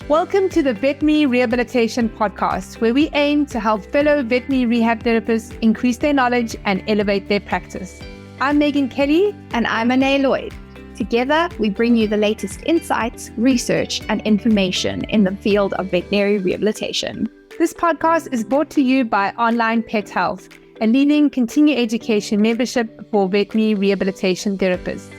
Welcome to the Veterinary Rehabilitation Podcast, where we aim to help fellow veterinary rehab therapists increase their knowledge and elevate their practice. I'm Megan Kelly. And I'm Anae Lloyd. Together, we bring you the latest insights, research, and information in the field of veterinary rehabilitation. This podcast is brought to you by Onlinepethealth, a leading continuing education membership for veterinary rehabilitation therapists.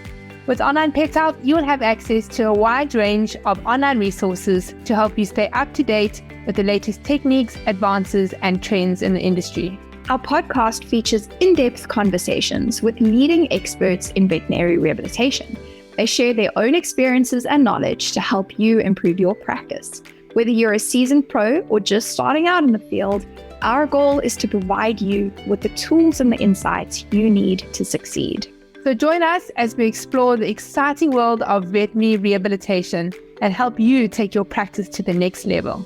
With Onlinepethealth, you'll have access to a wide range of online resources to help you stay up to date with the latest techniques, advances, and trends in the industry. Our podcast features in-depth conversations with leading experts in veterinary rehabilitation. They share their own experiences and knowledge to help you improve your practice. Whether you're a seasoned pro or just starting out in the field, our goal is to provide you with the tools and the insights you need to succeed. So join us as we explore the exciting world of veterinary rehabilitation and help you take your practice to the next level.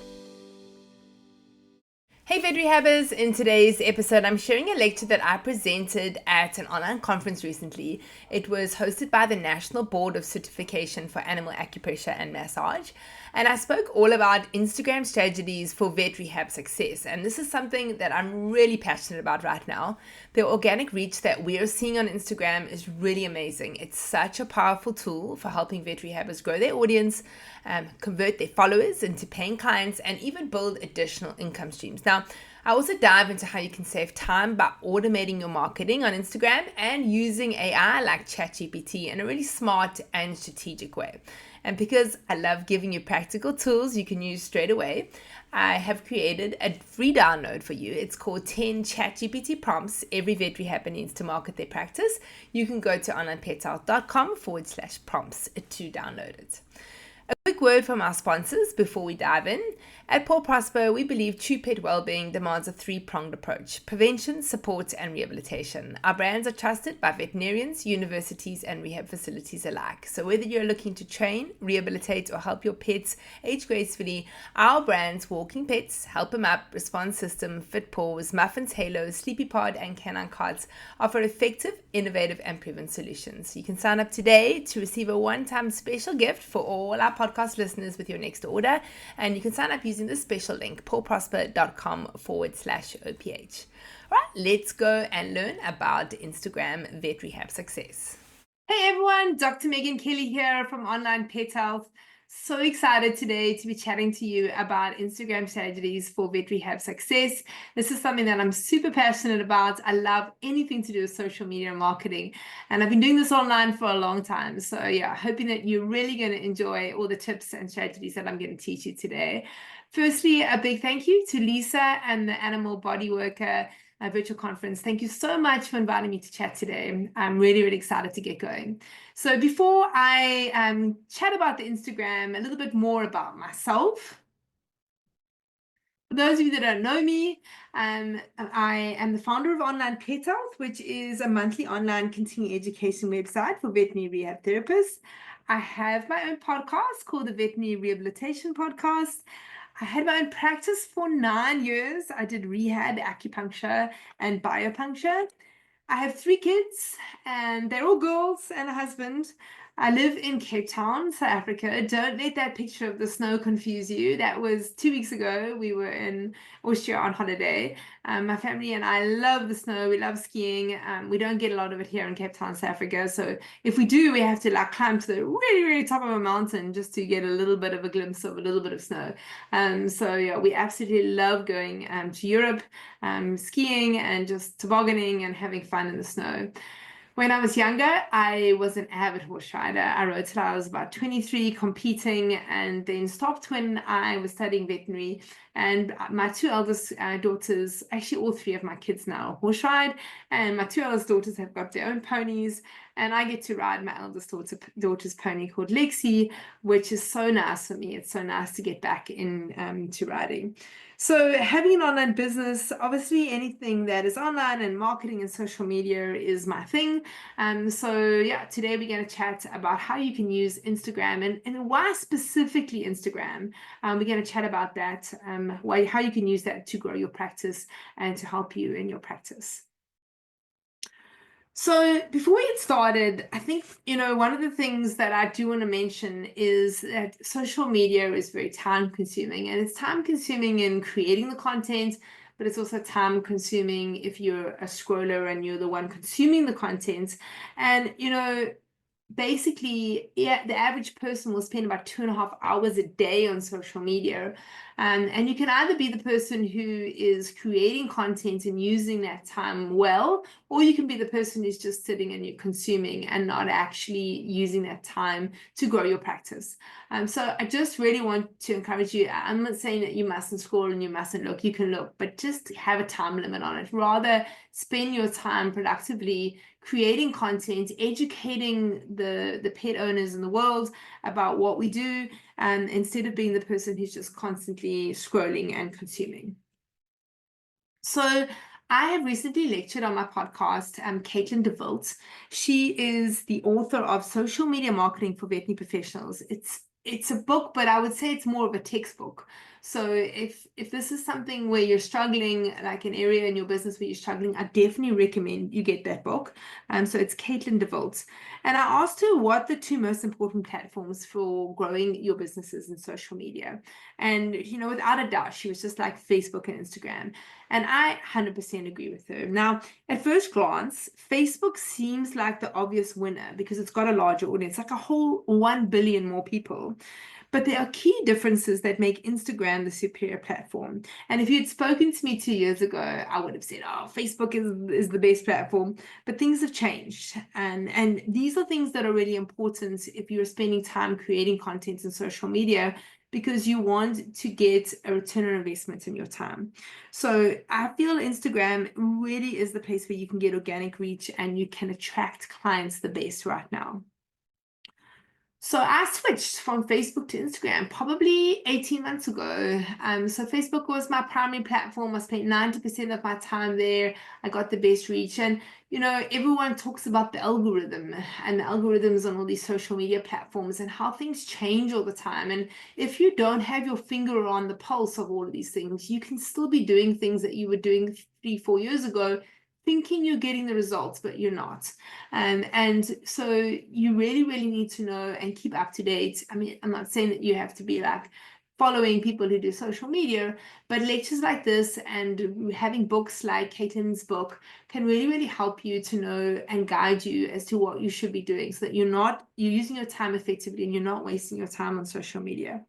Hey Vet Rehabbers, in today's episode I'm sharing a lecture that I presented at an online conference recently. It was hosted by the National Board of Certification for Animal Acupressure and Massage, and I spoke all about Instagram strategies for vet rehab success, and this is something that I'm really passionate about right now. The organic reach that we are seeing on Instagram is really amazing. It's such a powerful tool for helping vet rehabbers grow their audience, convert their followers into paying clients, and even build additional income streams. Now, I also dive into how you can save time by automating your marketing on Instagram and using AI like ChatGPT in a really smart and strategic way. And because I love giving you practical tools you can use straight away, I have created a free download for you. It's called 10 ChatGPT prompts every vet rehabber needs to market their practice. You can go to onlinepethealth.com/prompts to download it. A quick word from our sponsors before we dive in. At Paw Prosper, we believe true pet well-being demands a three-pronged approach: prevention, support, and rehabilitation. Our brands are trusted by veterinarians, universities, and rehab facilities alike. So whether you're looking to train, rehabilitate, or help your pets age gracefully, our brands, Walking Pets, Help 'em Up, Response System, Fit Paws, Muffins, Halos, Sleepy Pod, and Canine Carts offer effective, innovative, and proven solutions. You can sign up today to receive a one-time special gift for all our podcast listeners with your next order, and you can sign up using this special link, pawprosper.com/OPH. All right, let's go and learn about Instagram vet rehab success. Hey everyone, Dr. Megan Kelly here from Online Pet Health. So excited today to be chatting to you about Instagram strategies for vet rehab success. This is something that I'm super passionate about. I love anything to do with social media marketing, and I've been doing this online for a long time. So yeah, hoping that you're really going to enjoy all the tips and strategies that I'm going to teach you today. Firstly, a big thank you to Lisa and the Animal Body Worker virtual conference. Thank you so much for inviting me to chat today. I'm really, really excited to get going. So before I chat about the Instagram, a little bit more about myself. For those of you that don't know me, I am the founder of Online Pet Health, which is a monthly online continuing education website for veterinary rehab therapists. I have my own podcast called the Veterinary Rehabilitation Podcast. I had my own practice for 9 years. I did rehab, acupuncture, and biopuncture. I have 3 kids, and they're all girls and a husband. I live in Cape Town, South Africa. Don't let that picture of the snow confuse you. That was 2 weeks ago. We were in Austria on holiday. My family and I love the snow. We love skiing. We don't get a lot of it here in Cape Town, South Africa. So if we do, we have to climb to the really, really top of a mountain just to get a little bit of a glimpse of a little bit of snow. So yeah, we absolutely love going to Europe, skiing and just tobogganing and having fun in the snow. When I was younger, I was an avid horse rider. I rode till I was about 23, competing, and then stopped when I was studying veterinary. And my 2 eldest daughters, actually all 3 of my kids now horse ride, and my 2 eldest daughters have got their own ponies, and I get to ride my eldest daughter's pony called Lexi, which is so nice for me. It's so nice to get back in to riding. So having an online business, obviously anything that is online and marketing and social media is my thing. So yeah, today we're going to chat about how you can use Instagram and why specifically Instagram. We're going to chat about that, how you can use that to grow your practice and to help you in your practice. So before we get started, I think, one of the things that I do want to mention is that social media is very time consuming, and it's time consuming in creating the content, but it's also time consuming if you're a scroller and you're the one consuming the content. And, basically, yeah, the average person will spend about 2.5 hours a day on social media. And you can either be the person who is creating content and using that time well, or you can be the person who's just sitting and you're consuming and not actually using that time to grow your practice. So I just really want to encourage you. I'm not saying that you mustn't scroll and you mustn't look. You can look, but just have a time limit on it. Rather, spend your time productively creating content, educating the pet owners in the world about what we do, instead of being the person who's just constantly scrolling and consuming. So I have recently lectured on my podcast, Caitlin DeVilt. She is the author of Social Media Marketing for Veterinary Professionals. It's a book, but I would say it's more of a textbook. So if this is something where you're struggling, like an area in your business where you're struggling, I definitely recommend you get that book. So it's Caitlin DeVilt. And I asked her what the two most important platforms for growing your businesses in social media. And, without a doubt, she was just like Facebook and Instagram. And I 100% agree with her. Now, at first glance, Facebook seems like the obvious winner because it's got a larger audience, like a whole 1 billion more people. But there are key differences that make Instagram the superior platform. And if you'd spoken to me 2 years ago, I would have said, oh, Facebook is the best platform. But things have changed. And these are things that are really important if you're spending time creating content in social media, because you want to get a return on investment in your time. So I feel Instagram really is the place where you can get organic reach and you can attract clients the best right now. So I switched from Facebook to Instagram probably 18 months ago. So Facebook was my primary platform. I spent 90% of my time there. I got the best reach. And, everyone talks about the algorithm and the algorithms on all these social media platforms and how things change all the time. And if you don't have your finger on the pulse of all of these things, you can still be doing things that you were doing 3-4 years ago, thinking you're getting the results, but you're not. And so you really, really need to know and keep up to date. I mean, I'm not saying that you have to be like following people who do social media, but lectures like this and having books like Caitlin's book can really, really help you to know and guide you as to what you should be doing so that you're using your time effectively and you're not wasting your time on social media.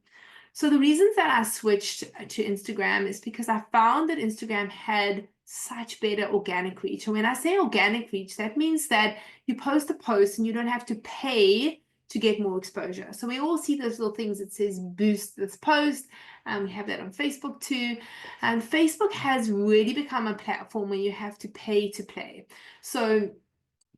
So the reasons that I switched to Instagram is because I found that Instagram had such better organic reach. And when I say organic reach, that means that you post a post and you don't have to pay to get more exposure. So we all see those little things that says boost this post. We have that on Facebook too. And Facebook has really become a platform where you have to pay to play. So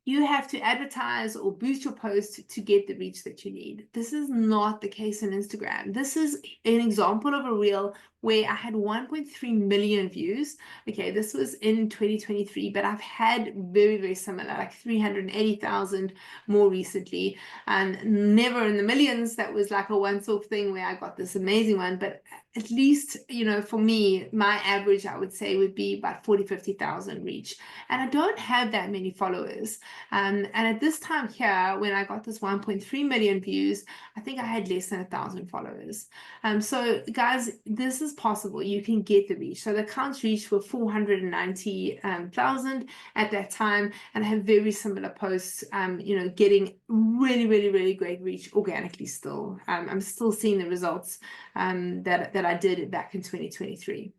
you have to advertise or boost your post to get the reach that you need. This is not the case on Instagram. This is an example of a reel where I had 1.3 million views. Okay, this was in 2023, but I've had very, very similar, like 380,000 more recently, and never in the millions. That was like a once-off thing where I got this amazing one, but at least, for me, my average, I would say, would be about 40,000-50,000 reach. And I don't have that many followers. And at this time here, when I got this 1.3 million views, I think I had less than 1,000 followers. So guys, this is possible. You can get the reach. So the accounts reached for 490,000 at that time, and I have very similar posts, getting really, really, really great reach organically still. I'm still seeing the results that I did back in 2023.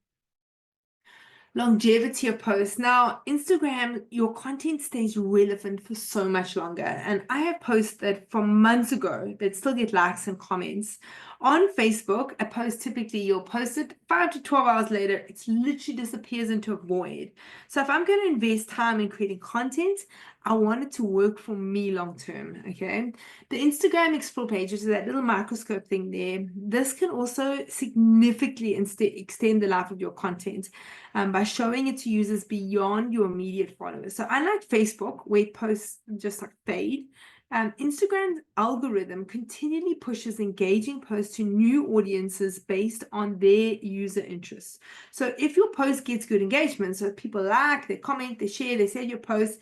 Longevity of posts. Now, Instagram, your content stays relevant for so much longer. And I have posts that from months ago that still get likes and comments. On Facebook, a post, typically you'll post it 5 to 12 hours later, it literally disappears into a void. So if I'm going to invest time in creating content, I want it to work for me long term, okay? The Instagram Explore page, which is that little microscope thing there, this can also significantly extend the life of your content by showing it to users beyond your immediate followers. So unlike Facebook, where posts just like fade, Instagram's algorithm continually pushes engaging posts to new audiences based on their user interests. So if your post gets good engagement, so people like, they comment, they share, they say your post,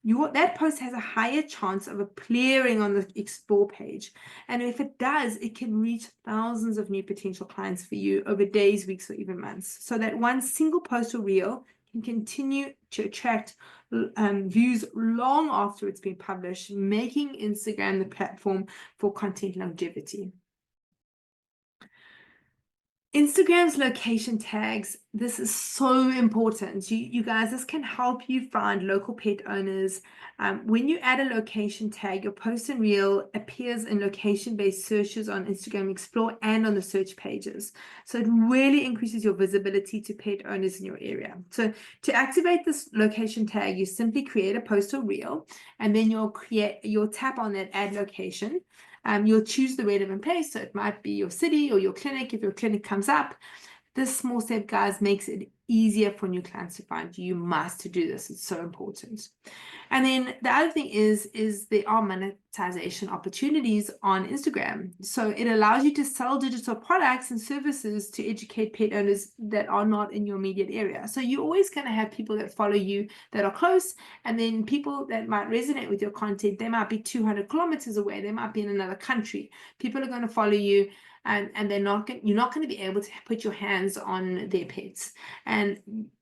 that post has a higher chance of appearing on the explore page. And if it does, it can reach thousands of new potential clients for you over days, weeks, or even months. So that one single post or reel can continue to attract views long after it's been published, making Instagram the platform for content longevity. Instagram's location tags, this is so important. You guys, this can help you find local pet owners. When you add a location tag, your post and reel appears in location-based searches on Instagram Explore and on the search pages. So it really increases your visibility to pet owners in your area. So to activate this location tag, you simply create a post or reel, and then you'll tap on that add location. You'll choose the relevant place, so it might be your city or your clinic if your clinic comes up. This small step, guys, makes it easier for new clients to find you. You must do this. It's so important. And then the other thing is there are monetization opportunities on Instagram. So it allows you to sell digital products and services to educate pet owners that are not in your immediate area. So you're always going to have people that follow you that are close, and then people that might resonate with your content. They might be 200 kilometers away. They might be in another country. People are going to follow you, and you're not going to be able to put your hands on their pets. And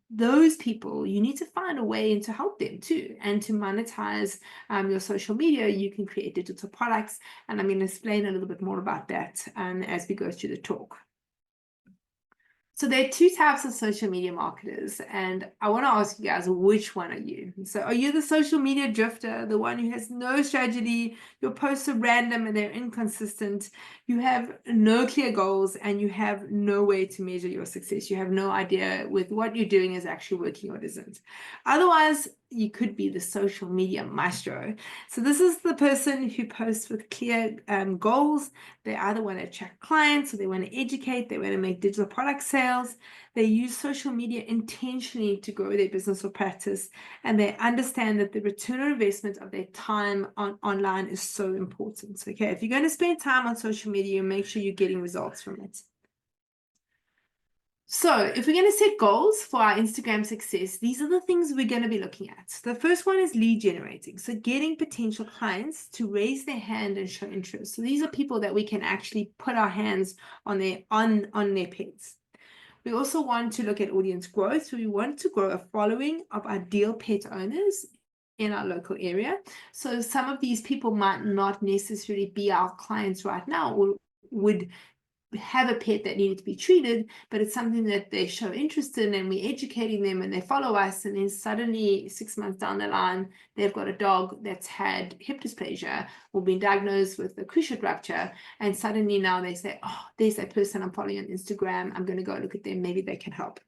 those people, you need to find a way to help them too. And to monetize your social media, you can create digital products. And I'm going to explain a little bit more about that as we go through the talk. So there are two types of social media marketers, and I want to ask you guys, which one are you? So are you the social media drifter, the one who has no strategy, your posts are random and they're inconsistent, you have no clear goals, and you have no way to measure your success? You have no idea with what you're doing is actually working or it isn't. Otherwise, you could be the social media maestro. So this is the person who posts with clear goals. They either want to attract clients, or they want to educate, they want to make digital product sales. They use social media intentionally to grow their business or practice, and they understand that the return on investment of their time online is so important. Okay, if you're going to spend time on social media, make sure you're getting results from it. So if we're going to set goals for our Instagram success, these are the things we're going to be looking at. The first one is lead generating. So getting potential clients to raise their hand and show interest. So these are people that we can actually put our hands on their pets. We also want to look at audience growth. So we want to grow a following of ideal pet owners in our local area. So some of these people might not necessarily be our clients right now, or would have a pet that needed to be treated, but it's something that they show interest in, and we're educating them and they follow us, and then suddenly 6 months down the line they've got a dog that's had hip dysplasia or been diagnosed with a cruciate rupture, and suddenly now they say, oh, there's that person I'm following on Instagram, I'm going to go look at them, maybe they can help.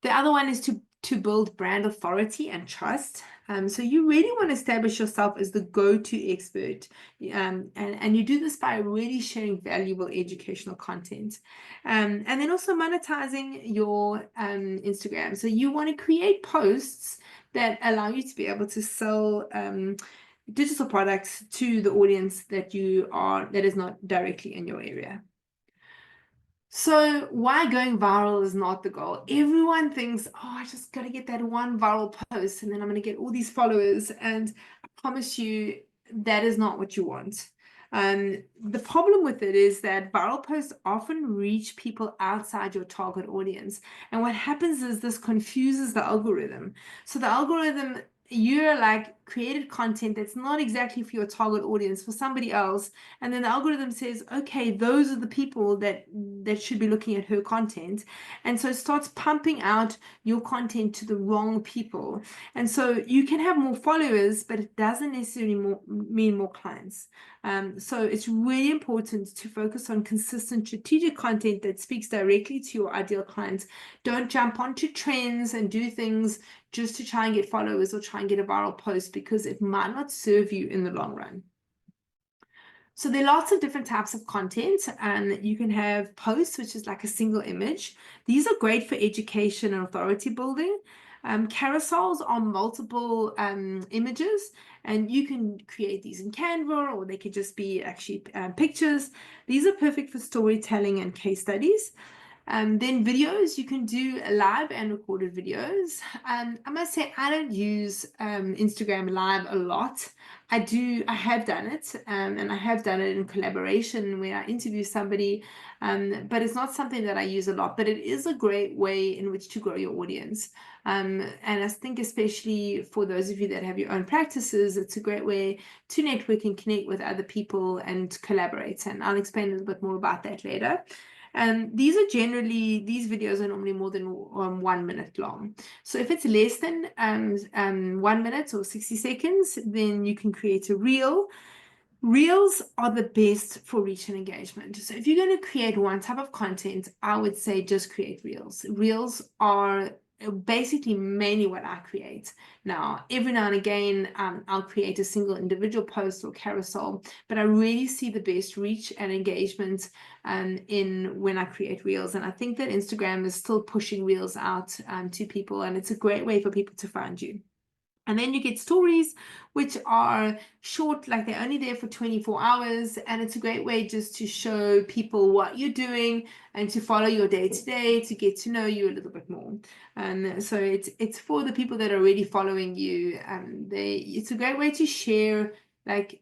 The other one is to build brand authority and trust. So you really want to establish yourself as the go-to expert. And you do this by really sharing valuable educational content. And then also monetizing your Instagram. So you want to create posts that allow you to be able to sell digital products to the audience that is not directly in your area. So why going viral is not the goal. Everyone thinks, oh, I just got to get that one viral post and then I'm going to get all these followers. And I promise you, that is not what you want. The problem with it is that viral posts often reach people outside your target audience. And what happens is this confuses the algorithm. So the algorithm, you're like created content that's not exactly for your target audience, for somebody else, and then the algorithm says, okay, those are the people that should be looking at her content, and so it starts pumping out your content to the wrong people. And so you can have more followers, but it doesn't necessarily mean more clients. So it's really important to focus on consistent strategic content that speaks directly to your ideal clients. Don't jump onto trends and do things just to try and get followers or try and get a viral post, because it might not serve you in the long run. So there are lots of different types of content. You can have posts, which is like a single image. These are great for education and authority building. Carousels are multiple images, and you can create these in Canva, or they could just be actually pictures. These are perfect for storytelling and case studies. Then videos, you can do live and recorded videos. I must say I don't use Instagram Live a lot. I have done it, and I have done it in collaboration where I interview somebody, but it's not something that I use a lot, but it is a great way in which to grow your audience. And I think especially for those of you that have your own practices, it's a great way to network and connect with other people and collaborate. And I'll explain a little bit more about that later. These videos are normally more than 1 minute long. So if it's less than 1 minute or 60 seconds, then you can create a reel. Reels are the best for reach and engagement. So if you're going to create one type of content, I would say just create reels. Reels are basically mainly what I create. Now, every now and again, I'll create a single individual post or carousel, but I really see the best reach and engagement in when I create reels. And I think that Instagram is still pushing reels out to people, and it's a great way for people to find you. And then you get stories, which are short, like they're only there for 24 hours. And it's a great way just to show people what you're doing and to follow your day to day, to get to know you a little bit more. So it's for the people that are already following you. It's a great way to share like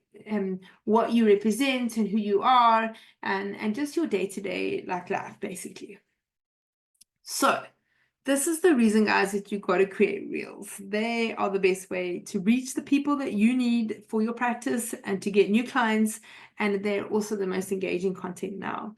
what you represent and who you are, and just your day to day like life, basically. So this is the reason, guys, that you got to create reels. They are the best way to reach the people that you need for your practice and to get new clients. And they're also the most engaging content now.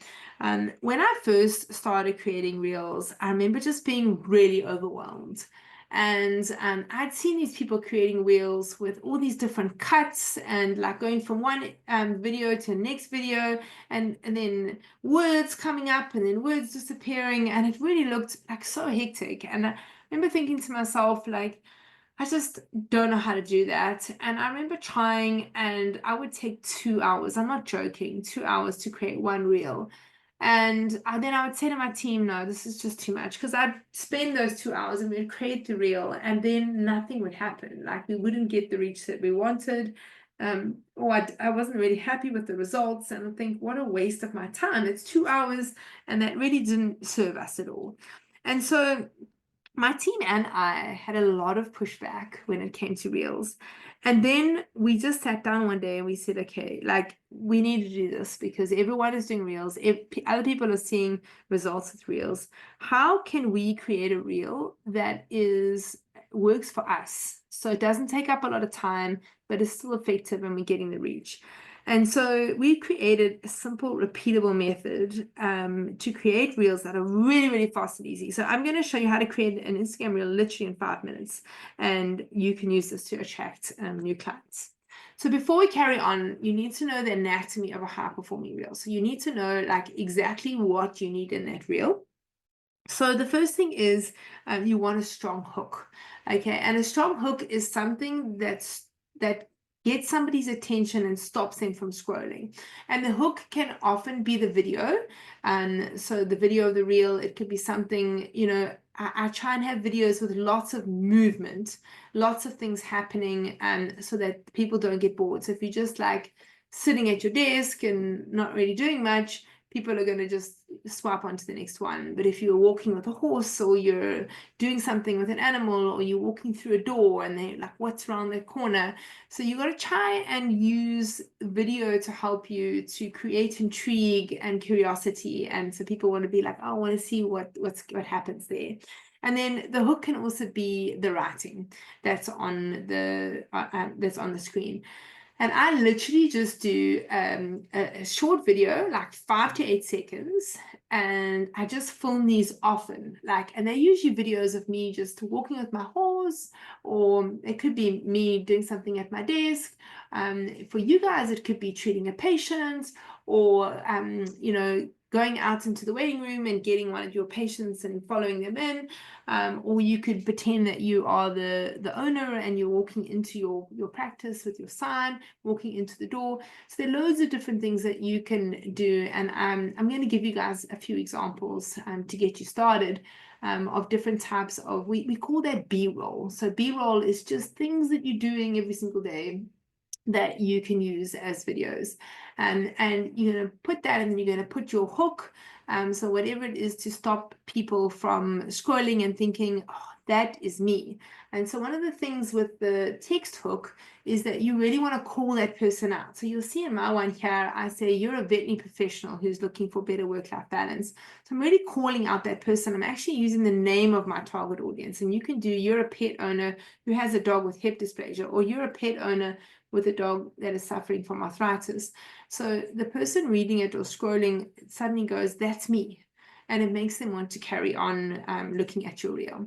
When I first started creating reels, I remember just being really overwhelmed. And I'd seen these people creating reels with all these different cuts and like going from one video to the next video, and then words coming up and then words disappearing, and it really looked like so hectic. And I remember thinking to myself, like, I just don't know how to do that. And I remember trying, and I would take 2 hours, I'm not joking, 2 hours to create one reel. And then I would say to my team, no, this is just too much, because I'd spend those 2 hours and we'd create the reel, and then nothing would happen. Like, we wouldn't get the reach that we wanted. Or I wasn't really happy with the results, and I think, what a waste of my time. It's 2 hours, and that really didn't serve us at all. And so my team and I had a lot of pushback when it came to reels. And then we just sat down one day and we said, okay, like, we need to do this because everyone is doing reels. If other people are seeing results with reels, how can we create a reel that works for us? So it doesn't take up a lot of time, but is still effective and we're getting the reach. And so we created a simple, repeatable method to create reels that are really, really fast and easy. So I'm going to show you how to create an Instagram reel literally in 5 minutes, and you can use this to attract new clients. So before we carry on, you need to know the anatomy of a high-performing reel. So you need to know like exactly what you need in that reel. So the first thing is you want a strong hook, okay? And a strong hook is something that gets somebody's attention and stops them from scrolling. And the hook can often be the video. So the video of the reel, it could be something, I try and have videos with lots of movement, lots of things happening, so that people don't get bored. So if you're just like sitting at your desk and not really doing much, people are going to just swipe on to the next one. But if you're walking with a horse, or you're doing something with an animal, or you're walking through a door and they're like, what's around the corner? So you got to try and use video to help you to create intrigue and curiosity. And so people want to be like, oh, I want to see what happens there. And then the hook can also be the writing that's on the screen. And I literally just do a short video, like 5 to 8 seconds, and I just film these often. And they're usually videos of me just walking with my horse, or it could be me doing something at my desk. For you guys, it could be treating a patient, or going out into the waiting room and getting one of your patients and following them in. Or you could pretend that you are the owner and you're walking into your practice with your sign, walking into the door. So there are loads of different things that you can do. And I'm going to give you guys a few examples to get you started of different types of, we call that B-roll. So B-roll is just things that you're doing every single day that you can use as videos. And you're going to put that, and then you're going to put your hook. So whatever it is to stop people from scrolling and thinking, oh, that is me. And so one of the things with the text hook is that you really want to call that person out. So you'll see in my one here, I say, you're a veterinary professional who's looking for better work-life balance. So I'm really calling out that person. I'm actually using the name of my target audience. And you can do, you're a pet owner who has a dog with hip dysplasia, or you're a pet owner with a dog that is suffering from arthritis. So the person reading it or scrolling suddenly goes, that's me. And it makes them want to carry on looking at your reel.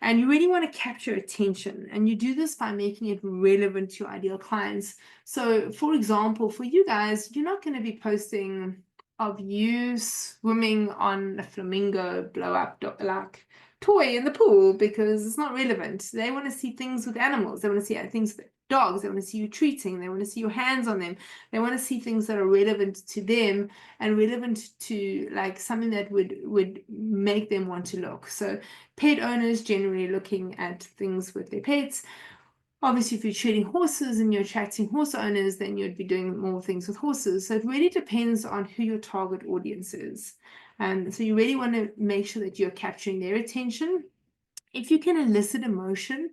And you really want to capture attention. And you do this by making it relevant to your ideal clients. So for example, for you guys, you're not going to be posting of you swimming on a flamingo blow up like toy in the pool, because it's not relevant. They want to see things with animals. They want to see things with dogs. They want to see you treating. They want to see your hands on them. They want to see things that are relevant to them and relevant to like something that would make them want to look. So pet owners generally looking at things with their pets. Obviously, if you're treating horses and you're attracting horse owners, then you'd be doing more things with horses. So it really depends on who your target audience is. So you really want to make sure that you're capturing their attention. If you can elicit emotion,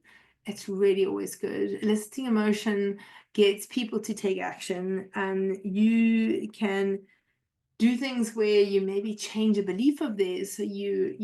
it's really always good. Eliciting emotion gets people to take action. You can do things where you maybe change a belief of theirs. So you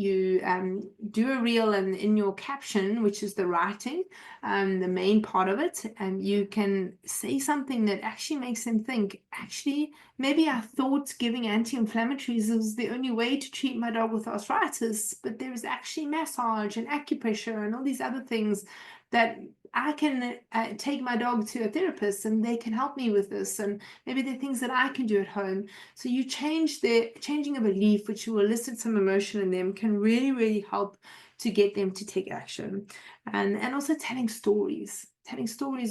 do a reel, and in your caption, which is the writing, the main part of it, and you can say something that actually makes them think, actually, maybe I thought giving anti-inflammatories was the only way to treat my dog with arthritis, but there is actually massage and acupressure and all these other things that I can take my dog to a therapist and they can help me with this, and maybe there are things that I can do at home. So you changing a belief, which will elicit some emotion in them, can really, really help to get them to take action. And also telling stories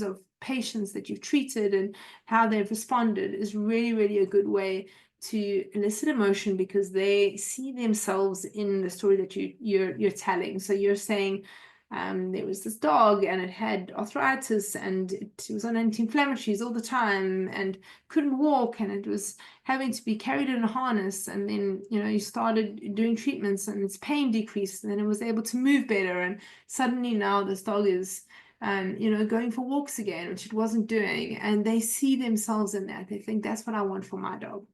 of patients that you've treated and how they've responded is really, really a good way to elicit emotion, because they see themselves in the story that you're telling. So you're saying, there was this dog and it had arthritis and it was on anti-inflammatories all the time and couldn't walk, and it was having to be carried in a harness, and then you started doing treatments and its pain decreased, and then it was able to move better, and suddenly now this dog is going for walks again, which it wasn't doing, and they see themselves in that. They think, that's what I want for my dog.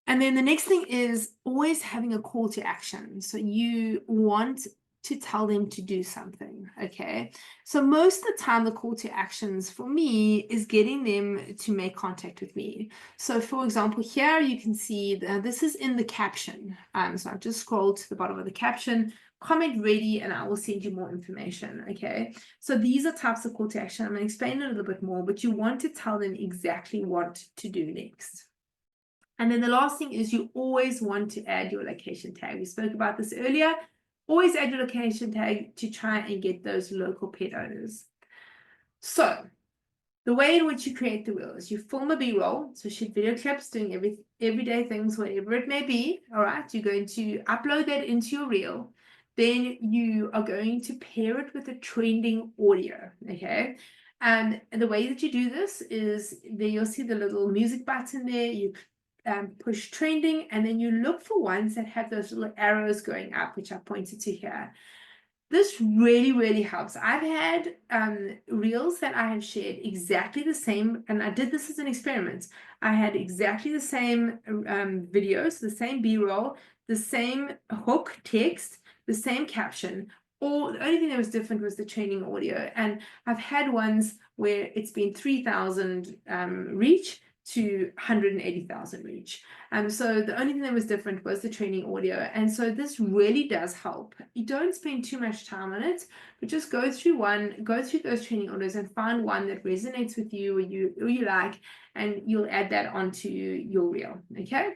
And then the next thing is always having a call to action. So you want to tell them to do something, okay? So most of the time, the call to actions for me is getting them to make contact with me. So for example, here you can see this is in the caption. So I've just scrolled to the bottom of the caption, comment ready, and I will send you more information, okay? So these are types of call to action. I'm going to explain it a little bit more, but you want to tell them exactly what to do next. And then the last thing is you always want to add your location tag. We spoke about this earlier. Always add your location tag to try and get those local pet owners. So the way in which you create the reel is you film a B-roll, so shoot video clips doing everyday things, whatever it may be. All right, you're going to upload that into your reel. Then you are going to pair it with a trending audio, okay? And the way that you do this is there you'll see the little music button there. You push trending, and then you look for ones that have those little arrows going up, which I pointed to here. This really, really helps. I've had reels that I have shared exactly the same, and I did this as an experiment. I had exactly the same videos, the same B-roll, the same hook text, the same caption. Or the only thing that was different was the training audio. And I've had ones where it's been 3,000 reach to 180,000 reach. So the only thing that was different was the training audio. And so this really does help. You don't spend too much time on it, but just go through those training audios and find one that resonates with you or you like, and you'll add that onto your reel, okay?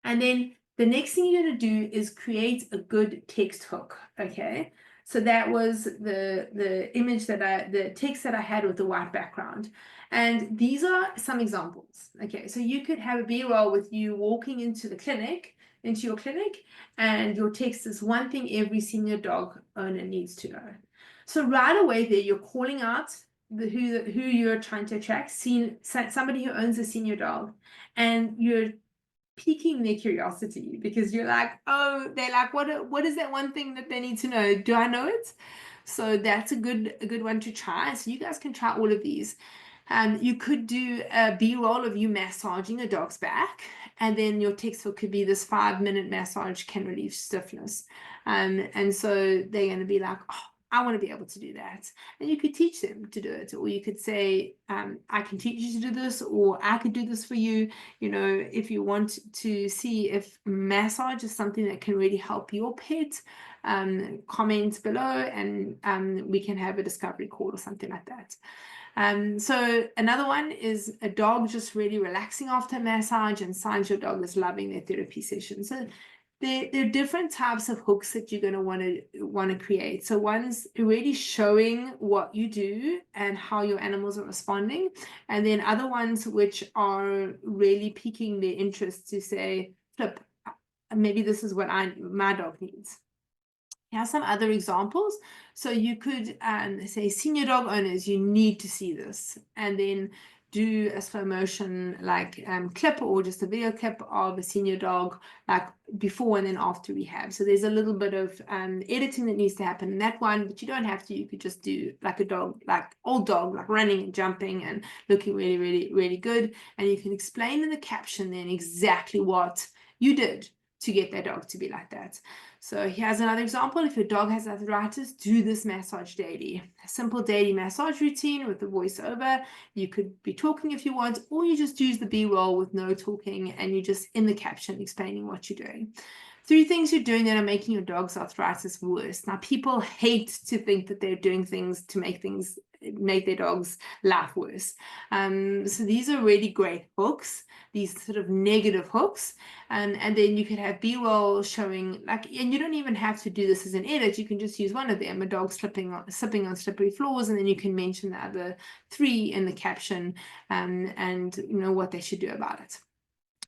And then the next thing you're going to do is create a good text hook, okay? So that was the image the text that I had with the white background. And these are some examples. Okay, so you could have a B-roll with you walking into your clinic, and your text is one thing every senior dog owner needs to know. So right away there, you're calling out who you're trying to attract, somebody who owns a senior dog, and you're piquing their curiosity because you're like, oh, they're like, what is that one thing that they need to know? Do I know it? So that's a good one to try. So you guys can try all of these. You could do a B-roll of you massaging a dog's back, and then your textbook could be this 5-minute massage can relieve stiffness. And so they're going to be like, oh, I want to be able to do that. And you could teach them to do it, or you could say, I can teach you to do this, or I could do this for you. You know, if you want to see if massage is something that can really help your pet, comment below, and we can have a discovery call or something like that. So another one is a dog just really relaxing after a massage, and signs your dog is loving their therapy session. So there are different types of hooks that you're going to want to create. So one's really showing what you do and how your animals are responding, and then other ones which are really piquing their interest to say, flip, maybe this is what my dog needs. Here are some other examples. So you could say, senior dog owners, you need to see this, and then do a slow motion like clip, or just a video clip of a senior dog like before and then after rehab. So there's a little bit of editing that needs to happen in that one, but you don't have to. You could just do like a dog, like old dog, like running and jumping and looking really, really, really good. And you can explain in the caption then exactly what you did to get that dog to be like that. So here's another example. If your dog has arthritis, do this massage daily. A simple daily massage routine with the voiceover. You could be talking if you want, or you just use the B-roll with no talking, and you just in the caption explaining what you're doing. 3 things you're doing that are making your dog's arthritis worse. Now, people hate to think that they're doing things to make their dog's life worse. So these are really great hooks, these sort of negative hooks. And then you could have B-roll showing, like, and you don't even have to do this as an edit. You can just use one of them, a dog slipping on slippery floors, and then you can mention the other 3 in the caption, and you know what they should do about it.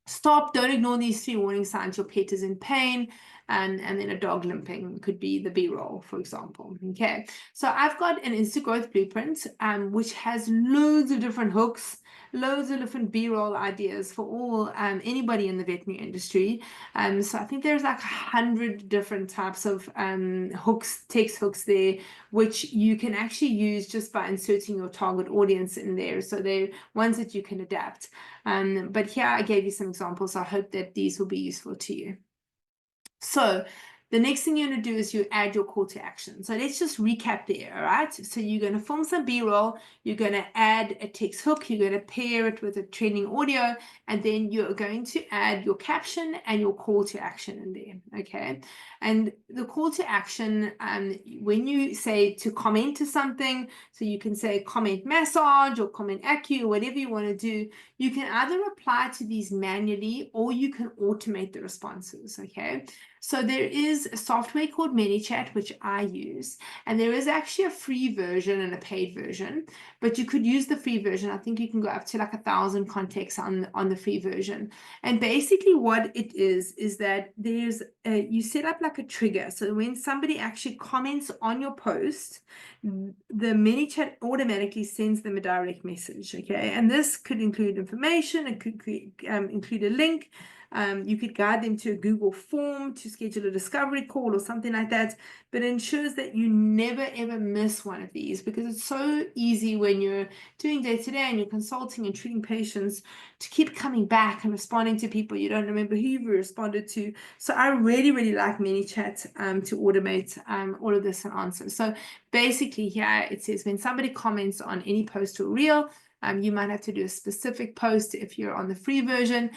Stop, don't ignore these 3 warning signs. Your pet is in pain, and then a dog limping could be the B-roll, for example. Okay, so I've got an Insta Growth Blueprint, which has loads of different hooks, loads of different B-roll ideas for all anybody in the veterinary industry. So I think there's like 100 different types of hooks, text hooks there, which you can actually use just by inserting your target audience in there. So they're ones that you can adapt. But here I gave you some examples. I hope that these will be useful to you. So the next thing you're going to do is you add your call to action. So let's just recap there, all right? So you're going to film some B-roll, you're going to add a text hook, you're going to pair it with a training audio, and then you're going to add your caption and your call to action in there, okay? And the call to action, when you say to comment to something, so you can say comment massage or comment acu, or whatever you want to do, you can either reply to these manually or you can automate the responses, okay? So there is a software called ManyChat, which I use, and there is actually a free version and a paid version, but you could use the free version. I think you can go up to like 1,000 contacts on the free version. And basically what it is that there's you set up like a trigger. So when somebody actually comments on your post, the ManyChat automatically sends them a direct message, okay? And this could include information, it could include a link. You could guide them to a Google form to schedule a discovery call or something like that, but it ensures that you never ever miss one of these, because it's so easy when you're doing day-to-day and you're consulting and treating patients to keep coming back and responding to people you don't remember who you responded to. So I really, really like ManyChat to automate all of this and answer. So basically here it says when somebody comments on any post or reel, you might have to do a specific post if you're on the free version,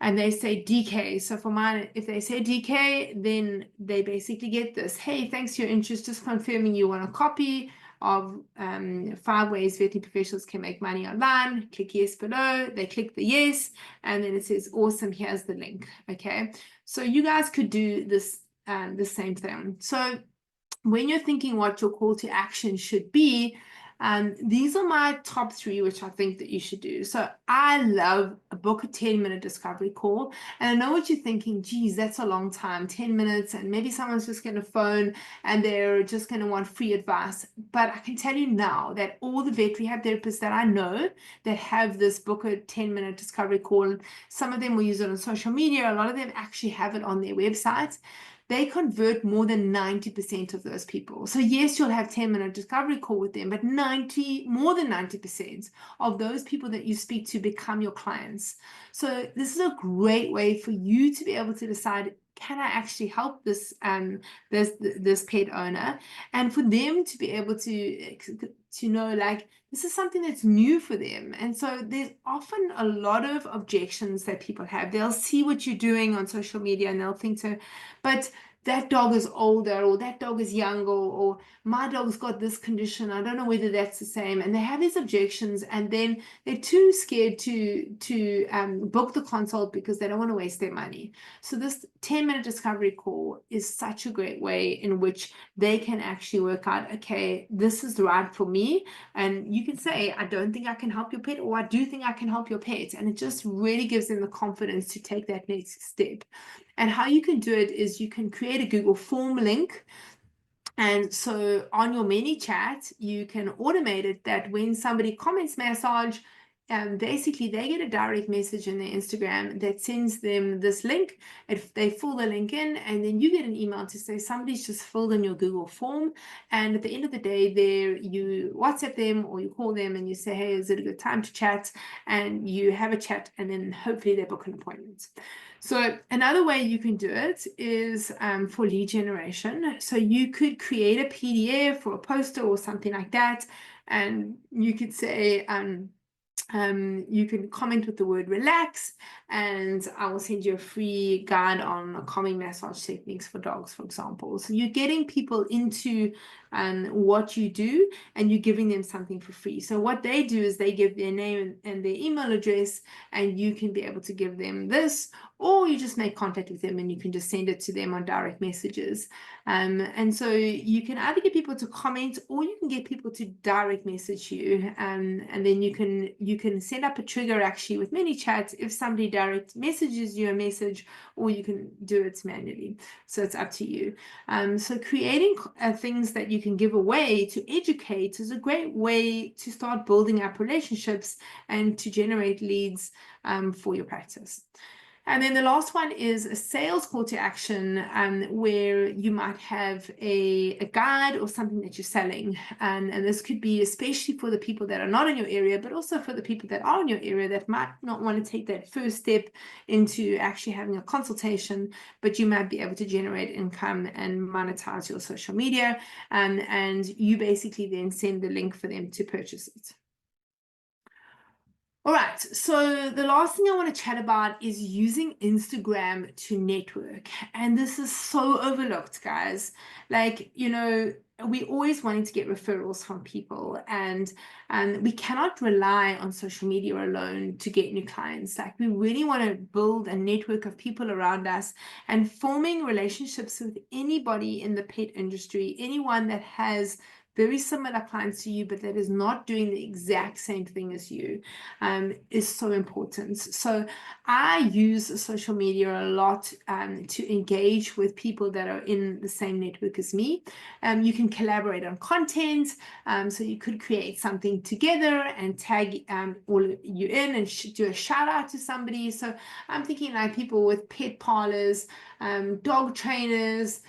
and they say DK. So for mine, if they say DK, then they basically get this. Hey, thanks for your interest. Just confirming you want a copy of 5 ways veterinary professionals can make money online. Click yes below. They click the yes, and then it says, awesome, here's the link. Okay, so you guys could do this the same thing. So when you're thinking what your call to action should be, These are my top 3, which I think that you should do. So I love a book a 10-minute discovery call. And I know what you're thinking, geez, that's a long time, 10 minutes, and maybe someone's just going to phone and they're just going to want free advice. But I can tell you now that all the vet rehab therapists that I know that have this book a 10-minute discovery call, some of them will use it on social media, a lot of them actually have it on their websites. They convert more than 90% of those people. So yes, you'll have 10-minute discovery call with them, but more than 90% of those people that you speak to become your clients. So this is a great way for you to be able to decide, can I actually help this pet owner, and for them to be able to know, like, this is something that's new for them. And so there's often a lot of objections that people have. They'll see what you're doing on social media and they'll think so, but that dog is older, or that dog is younger, or my dog's got this condition, I don't know whether that's the same. And they have these objections, and then they're too scared to book the consult because they don't want to waste their money. So this 10-minute discovery call is such a great way in which they can actually work out, okay, this is right for me. And you can say, I don't think I can help your pet, or I do think I can help your pet. And it just really gives them the confidence to take that next step. And how you can do it is you can create a Google form link. And so on your ManyChat, you can automate it that when somebody comments massage, basically they get a direct message in their Instagram that sends them this link. If they fill the link in, and then you get an email to say somebody's just filled in your Google form. And at the end of the day, there you WhatsApp them or you call them and you say, hey, is it a good time to chat? And you have a chat, and then hopefully they book an appointment. So another way you can do it is for lead generation. So you could create a PDF or a poster or something like that, and you could say, you can comment with the word relax, and I will send you a free guide on calming massage techniques for dogs, for example. So you're getting people into what you do, and you're giving them something for free. So what they do is they give their name and their email address, and you can be able to give them this, or you just make contact with them and you can just send it to them on direct messages. And so you can either get people to comment, or you can get people to direct message you, and then you can set up a trigger actually with ManyChat if somebody direct messages you a message, or you can do it manually. So it's up to you. So creating things that you can give away to educate is a great way to start building up relationships and to generate leads for your practice. And then the last one is a sales call to action, where you might have a guide or something that you're selling. And this could be especially for the people that are not in your area, but also for the people that are in your area that might not want to take that first step into actually having a consultation, but you might be able to generate income and monetize your social media. And you basically then send the link for them to purchase it. All right, so the last thing I want to chat about is using Instagram to network. And this is so overlooked, guys. Like, we always wanting to get referrals from people, and we cannot rely on social media alone to get new clients. Like, we really want to build a network of people around us, and forming relationships with anybody in the pet industry, anyone that has very similar clients to you, but that is not doing the exact same thing as you, is so important. So I use social media a lot to engage with people that are in the same network as me. You can collaborate on content. So you could create something together and tag all you in and do a shout out to somebody. So I'm thinking like people with pet parlors, dog trainers,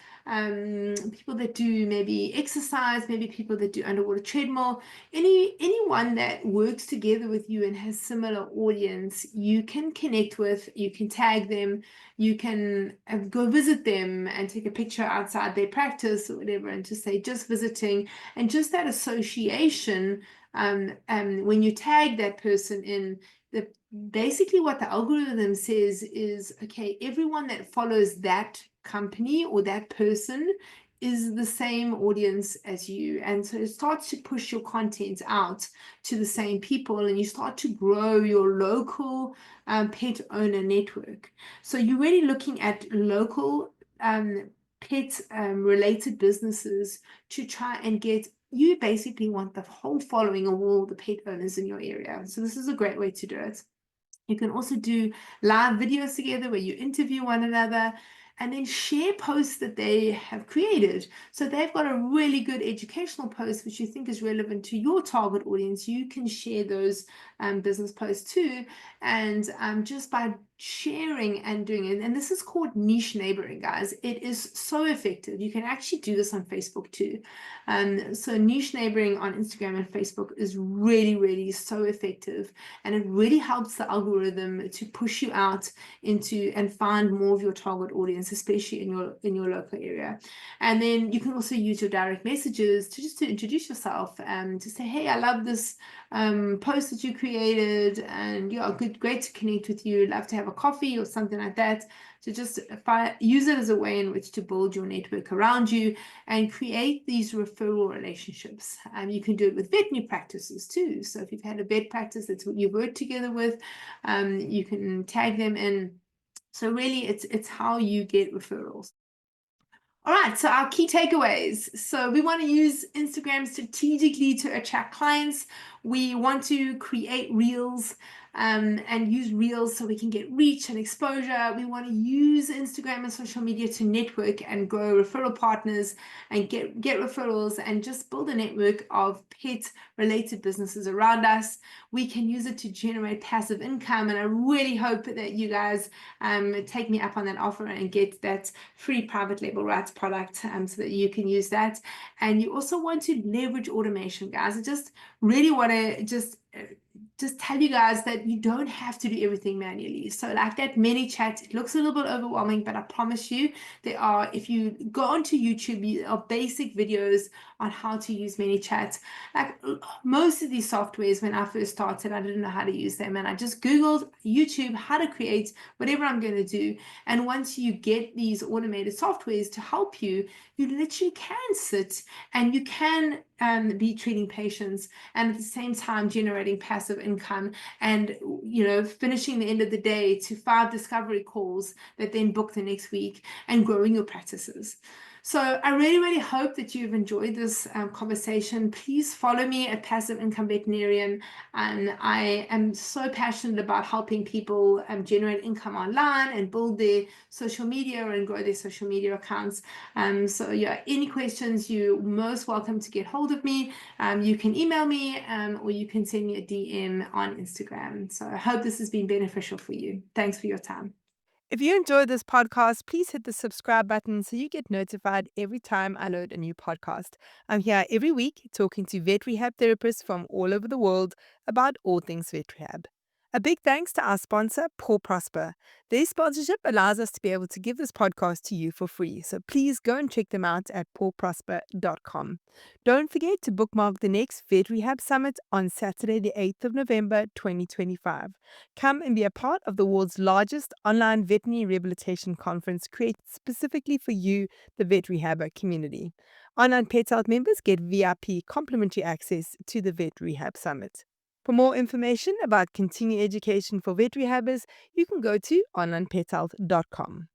people that do maybe exercise, maybe people that do underwater treadmill, anyone that works together with you and has similar audience, you can connect with, you can tag them, you can go visit them and take a picture outside their practice or whatever, and just say just visiting. And just that association, when you tag that person in, basically what the algorithm says is, okay, everyone that follows that company or that person is the same audience as you. And so it starts to push your content out to the same people, and you start to grow your local pet owner network. So you're really looking at local pet related businesses to try and get you basically want the whole following of all the pet owners in your area. So this is a great way to do it. You can also do live videos together where you interview one another and then share posts that they have created. So they've got a really good educational post which you think is relevant to your target audience. You can share those business posts too. And just by sharing and doing it, and this is called niche neighboring, guys. It is so effective. You can actually do this on Facebook too. So niche neighboring on Instagram and Facebook is really, really so effective, and it really helps the algorithm to push you out into and find more of your target audience, especially in your local area. And then you can also use your direct messages to introduce yourself, to say, hey, I love this post that you created, and yeah, great to connect with you. Love to have a coffee or something like that. To just use it as a way in which to build your network around you and create these referral relationships. You can do it with veterinary practices too. So if you've had a vet practice that you've worked together with, you can tag them in. So really, it's how you get referrals. All right, so our key takeaways. So we want to use Instagram strategically to attract clients. We want to create reels and use reels so we can get reach and exposure. We want to use Instagram and social media to network and grow referral partners and get referrals and just build a network of pet related businesses around us. We can use it to generate passive income, and I really hope that you guys take me up on that offer and get that free private label rights product so that you can use that. And you also want to leverage automation, guys. I just really want to just tell you guys that you don't have to do everything manually. So like that ManyChat, it looks a little bit overwhelming, but I promise you there are, if you go onto YouTube, there are basic videos on how to use ManyChat. Like most of these softwares, when I first started, I didn't know how to use them, and I just Googled YouTube how to create whatever I'm going to do. And once you get these automated softwares to help you, you literally can sit and you can be treating patients and at the same time generating passive income, and finishing the end of the day to 5 discovery calls that then book the next week and growing your practices. So I really, really hope that you've enjoyed this conversation. Please follow me at Passive Income Veterinarian. And I am so passionate about helping people generate income online and build their social media and grow their social media accounts. So yeah, any questions, you're most welcome to get hold of me. You can email me or you can send me a DM on Instagram. So I hope this has been beneficial for you. Thanks for your time. If you enjoyed this podcast, please hit the subscribe button so you get notified every time I load a new podcast. I'm here every week talking to vet rehab therapists from all over the world about all things vet rehab. A big thanks to our sponsor, Paw Prosper. Their sponsorship allows us to be able to give this podcast to you for free, so please go and check them out at pawprosper.com. Don't forget to bookmark the next Vet Rehab Summit on Saturday, the 8th of November, 2025. Come and be a part of the world's largest online veterinary rehabilitation conference created specifically for you, the vet rehabber community. Online Pet Health members get VIP complimentary access to the Vet Rehab Summit. For more information about continuing education for vet rehabbers, you can go to onlinepethealth.com.